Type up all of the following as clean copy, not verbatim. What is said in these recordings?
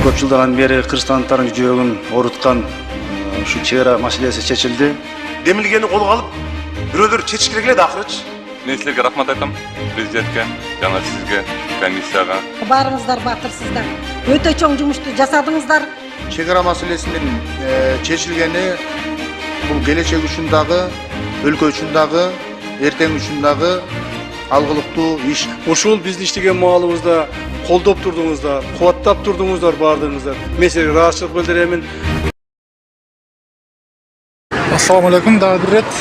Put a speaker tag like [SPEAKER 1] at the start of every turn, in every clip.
[SPEAKER 1] Көп жылдан бері кыргызстандықтардың жүрегін оруткан ушу чек-ара маселеси чечилди.
[SPEAKER 2] Демилгени колго алып, бирөөлөр чечиш керек эле акырычы.
[SPEAKER 3] Мен силерге рахмат айтам. Президентке, жана сизге, комиссияга.
[SPEAKER 4] Барыңыздар батырсыздар. Өтө чоң жумушту жасадыңыздар.
[SPEAKER 5] Чек-ара маселесинин чечилгени бул келечек үчүн дагы, өлкө үчүн дагы, эртең үчүн дагы алгылыктуу иш.
[SPEAKER 6] Ушул биздин иштеген маалыбызда колдоп турдуңуздар, кубаттап турдуңуздар бардыгыңыздар. Мен силерге ыраазычылык билдиремин.
[SPEAKER 7] Ассаламу алейкум, дагы бир рет.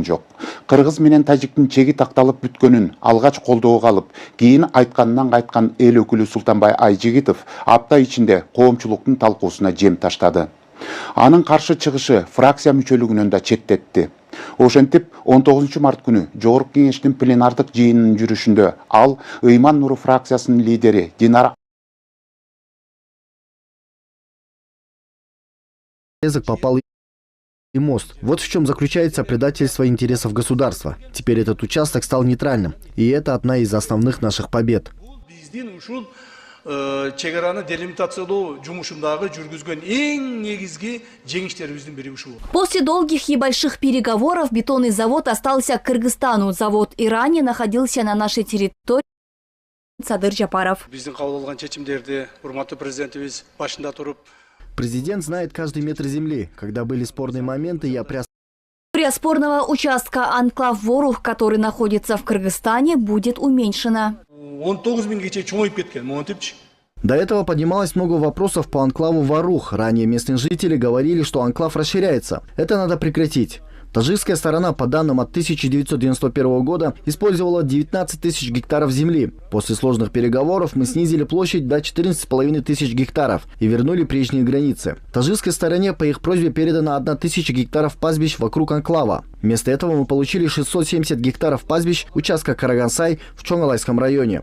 [SPEAKER 8] Жок. Кыргыз менен тажиктин чеги такталып бүткөнүн алгач колдоого алып, кийин айтканынан кайткан эл өкүлү Султанбай Айжигитов апта ичинде коомчулуктун талкуусуна жем таштады. Анын каршы чыгышы фракция мүчөлүгүнөн да четтетти. Ошентип 19 март күнү Жогорку Кеңештин пленардык жыйынынын жүрүшүндө ал Ыйман Нуру фракциясынын лидери Динара
[SPEAKER 9] попал и мост. Вот в чем заключается предательство интересов государства. Теперь этот участок стал нейтральным. И это одна из основных наших побед.
[SPEAKER 6] Чек-араны делимитациялоо жумушундагы жүргүзгөн эң негизги жеңиштерибиздин бири ушул.
[SPEAKER 10] После долгих и больших переговоров бетонный завод остался Кыргызстану. Завод и ранее находился на нашей территории. Садыр Жапаров.
[SPEAKER 6] Биздин кабыл алган чечимдерди урматтуу президентибиз башында туруп.
[SPEAKER 9] Президент знает каждый метр земли. Когда были спорные моменты, я
[SPEAKER 10] Спорного участка анклав Ворух, который находится в Кыргызстане, будет уменьшена.
[SPEAKER 6] 19 миңге чейин чоңоюп кеткен, монтипчи.
[SPEAKER 9] До этого поднималось много вопросов по анклаву Ворух. Ранее местные жители говорили, что анклав расширяется. Это надо прекратить. Таджикская сторона, по данным от 1991 года, использовала 19 тысяч гектаров земли. После сложных переговоров мы снизили площадь до 14,5 тысяч гектаров и вернули прежние границы. Таджикской стороне по их просьбе передано 1000 гектаров пастбищ вокруг анклава. Вместо этого мы получили 670 гектаров пастбищ участка Карагансай в Чоңалайском районе.